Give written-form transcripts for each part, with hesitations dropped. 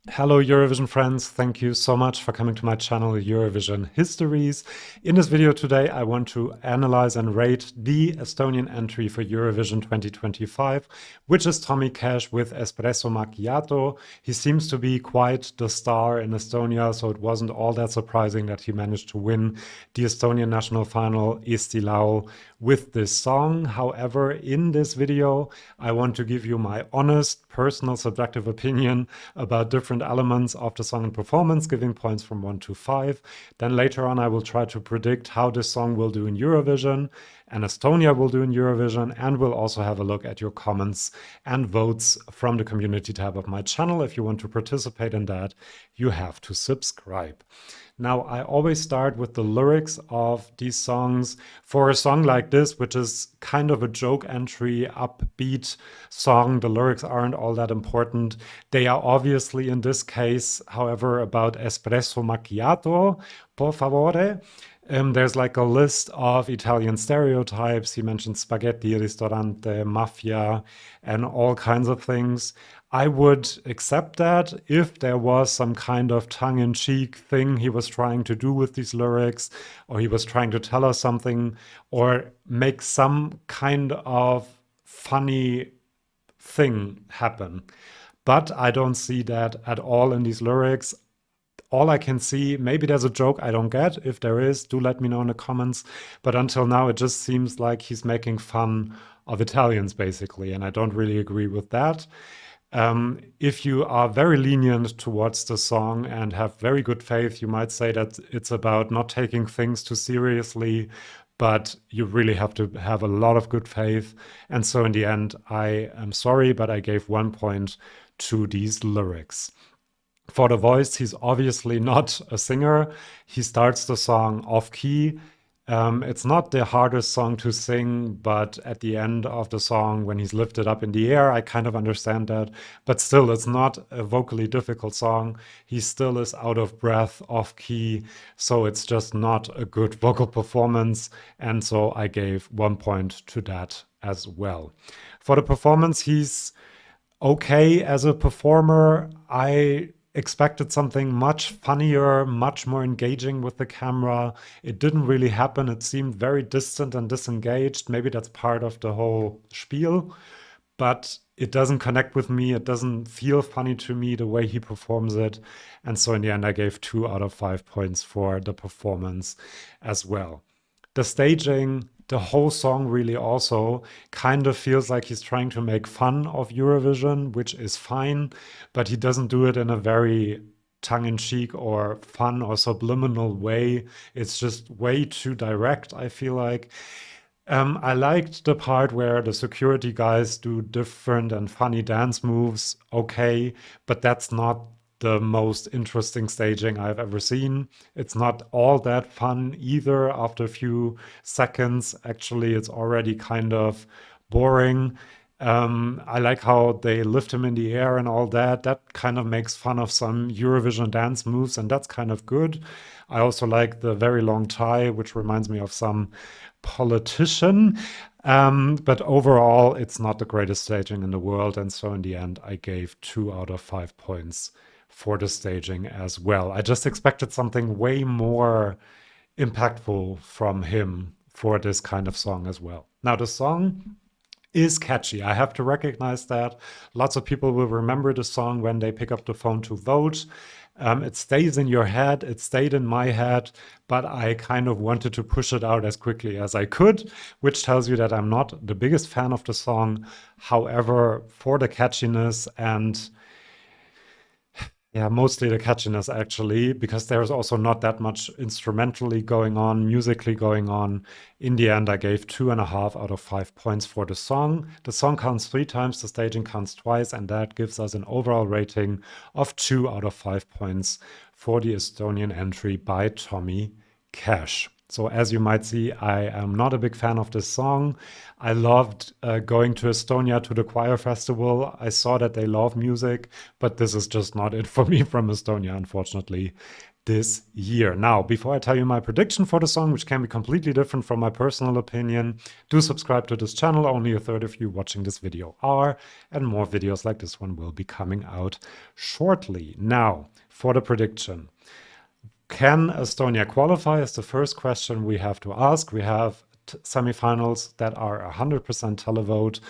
Hello Eurovision friends, thank you so much for coming to my channel Eurovision Histories. In this video today I want to analyze and rate the Estonian entry for Eurovision 2025, which is Tommy Cash with Espresso Macchiato. He seems to be quite the star in Estonia, so it wasn't all that surprising that he managed to win the Estonian national final Eesti with this song. However, in this video I want to give you my honest, personal, subjective opinion about different elements of the song and performance, giving points from 1 to 5. Then later on I will try to predict how this song will do in Eurovision and Estonia will do in Eurovision, and we'll also have a look at your comments and votes from the community tab of my channel. If you want to participate in that, you have to subscribe. Now, I always start with the lyrics of these songs. For a song like this, which is kind of a joke entry, upbeat song, the lyrics aren't all that important. They are obviously, in this case, however, about espresso macchiato, por favore. There's like a list of Italian stereotypes. He mentioned spaghetti, ristorante, mafia, and all kinds of things. I would accept that if there was some kind of tongue-in-cheek thing he was trying to do with these lyrics, or he was trying to tell us something, or make some kind of funny thing happen. But I don't see that at all in these lyrics. All I can see, maybe there's a joke I don't get. If there is, do let me know in the comments. But until now, it just seems like he's making fun of Italians, basically, and I don't really agree with that. If you are very lenient towards the song and have very good faith, you might say that it's about not taking things too seriously, but you really have to have a lot of good faith. And so in the end, I am sorry, but I gave 1 point to these lyrics. For the voice, he's obviously not a singer. He starts the song off key. It's not the hardest song to sing, but at the end of the song, when he's lifted up in the air, I kind of understand that. But still, it's not a vocally difficult song. He still is out of breath, off key, so it's just not a good vocal performance. And so I gave 1 point to that as well. For the performance, he's okay as a performer. I expected something much funnier, much more engaging with the camera. It didn't really happen. It seemed very distant and disengaged. Maybe that's part of the whole spiel, but it doesn't connect with me. It doesn't feel funny to me the way he performs it. And so in the end, I gave 2 out of 5 points for the performance as well. The staging, the whole song really also kind of feels like he's trying to make fun of Eurovision, which is fine, but he doesn't do it in a very tongue-in-cheek or fun or subliminal way. It's just way too direct, I feel like. I liked the part where the security guys do different and funny dance moves, okay, but that's not the most interesting staging I've ever seen. It's not all that fun either. After a few seconds, actually, it's already kind of boring. I like how they lift him in the air and all that. That kind of makes fun of some Eurovision dance moves, and that's kind of good. I also like the very long tie, which reminds me of some politician. But overall, it's not the greatest staging in the world. And so in the end, I gave 2 out of 5 points for the staging as well. I just expected something way more impactful from him for this kind of song as well. Now, the song is catchy. I have to recognize that. Lots of people will remember the song when they pick up the phone to vote. It stays in your head. It stayed in my head, but I kind of wanted to push it out as quickly as I could, which tells you that I'm not the biggest fan of the song. However, for the catchiness and yeah, mostly the catchiness actually, because there's also not that much instrumentally going on, musically going on. In the end, I gave 2.5 out of 5 points for the song. The song counts 3 times, the staging counts twice, and that gives us an overall rating of 2 out of 5 points for the Estonian entry by Tommy Cash. So as you might see, I am not a big fan of this song. I loved going to Estonia to the choir festival. I saw that they love music, but this is just not it for me from Estonia, unfortunately, this year. Now, before I tell you my prediction for the song, which can be completely different from my personal opinion, do subscribe to this channel. Only a third of you watching this video are, and more videos like this one will be coming out shortly. Now, for the prediction. Can Estonia qualify is the first question we have to ask. We have semifinals that are 100% televote.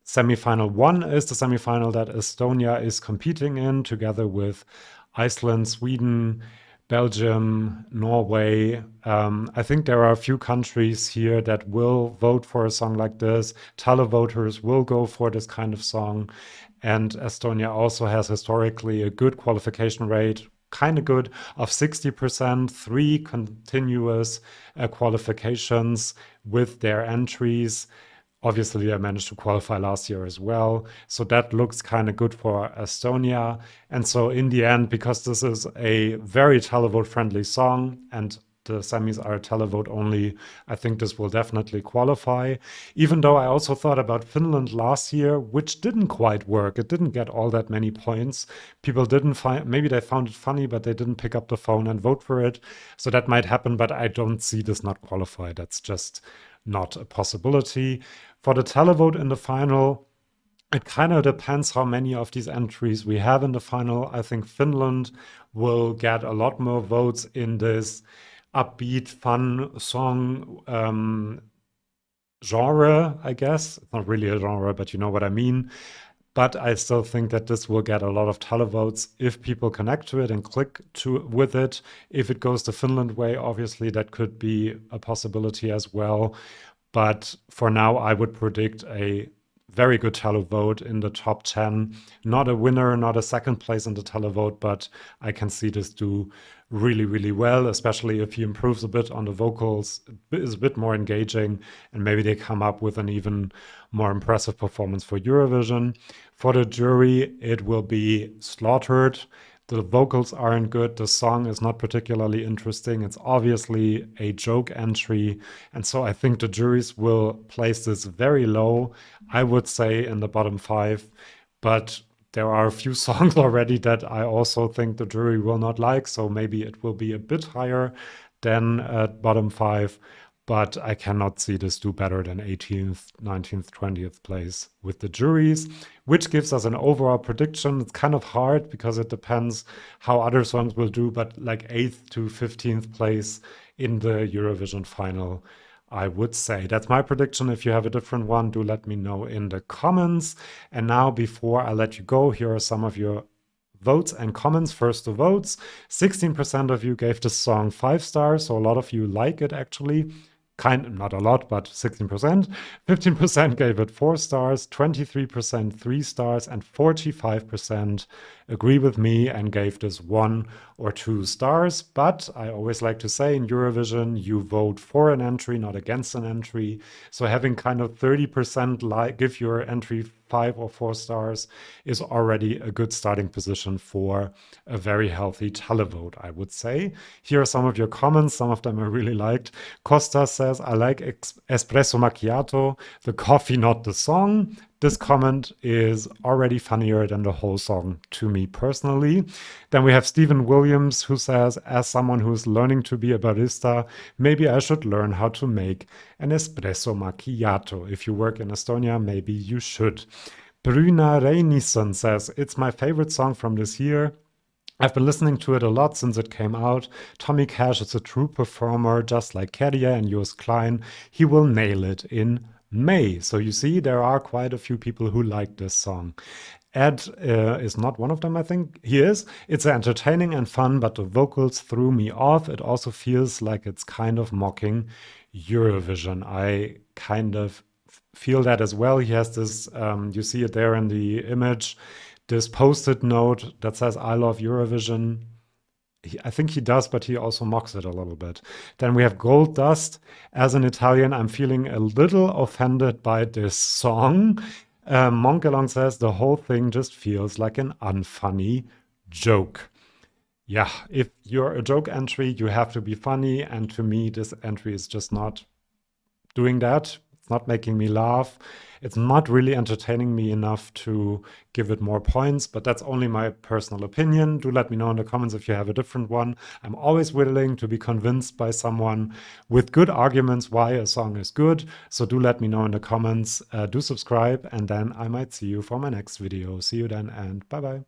Semifinal 1 is the semifinal that Estonia is competing in together with Iceland, Sweden, Belgium, Norway. I think there are a few countries here that will vote for a song like this. Televoters will go for this kind of song. And Estonia also has historically a good qualification rate, kind of good, of 60%, 3 continuous qualifications with their entries. Obviously, I managed to qualify last year as well. So that looks kind of good for Estonia. And so in the end, because this is a very televote-friendly song and the semis are televote only, I think this will definitely qualify. Even though I also thought about Finland last year, which didn't quite work. It didn't get all that many points. People didn't find, maybe they found it funny, but they didn't pick up the phone and vote for it. So that might happen, but I don't see this not qualify. That's just not a possibility. For the televote in the final, it kind of depends how many of these entries we have in the final. I think Finland will get a lot more votes in this upbeat, fun song genre, I guess. It's not really a genre, but you know what I mean. But I still think that this will get a lot of televotes if people connect to it and click with it. If it goes the Finland way, obviously that could be a possibility as well. But for now, I would predict a very good televote in the top 10. Not a winner, not a second place in the televote, but I can see this do really, really well, especially if he improves a bit on the vocals, is a bit more engaging, and maybe they come up with an even more impressive performance for Eurovision. For the jury, it will be slaughtered. The vocals aren't good. The song is not particularly interesting. It's obviously a joke entry. And so I think the juries will place this very low, I would say in the bottom 5. But there are a few songs already that I also think the jury will not like. So maybe it will be a bit higher than at bottom 5. But I cannot see this do better than 18th, 19th, 20th place with the juries, which gives us an overall prediction. It's kind of hard because it depends how other songs will do, but like 8th to 15th place in the Eurovision final, I would say. That's my prediction. If you have a different one, do let me know in the comments. And now, before I let you go, here are some of your votes and comments. First, the votes. 16% of you gave this song 5 stars, so a lot of you like it actually. Not a lot, but 16%. 15% gave it 4 stars, 23% 3 stars, and 45% agree with me and gave this 1 or 2 stars. But I always like to say in Eurovision, you vote for an entry, not against an entry. So having kind of 30% give your entry 5 or 4 stars is already a good starting position for a very healthy televote, I would say. Here are some of your comments. Some of them I really liked. Costa says, I like Espresso macchiato, the coffee, not the song. This comment is already funnier than the whole song to me personally. Then we have Stephen Williams, who says, as someone who is learning to be a barista, maybe I should learn how to make an espresso macchiato. If you work in Estonia, maybe you should. Bruna Reinison says, it's my favorite song from this year. I've been listening to it a lot since it came out. Tommy Cash is a true performer, just like Kerja and Joost Klein. He will nail it in May. So you see, there are quite a few people who like this song. Ed is not one of them, I think. He is. It's entertaining and fun, but the vocals threw me off. It also feels like it's kind of mocking Eurovision. I kind of feel that as well. He has this, you see it there in the image, this post-it note that says, I love Eurovision. I think he does, but he also mocks it a little bit. Then we have Gold Dust. As an Italian, I'm feeling a little offended by this song. Monkelong says the whole thing just feels like an unfunny joke. Yeah, if you're a joke entry, you have to be funny. And to me, this entry is just not doing that. It's not making me laugh. It's not really entertaining me enough to give it more points, but that's only my personal opinion. Do let me know in the comments if you have a different one. I'm always willing to be convinced by someone with good arguments why a song is good. So do let me know in the comments. Do subscribe, and then I might see you for my next video. See you then, and bye bye.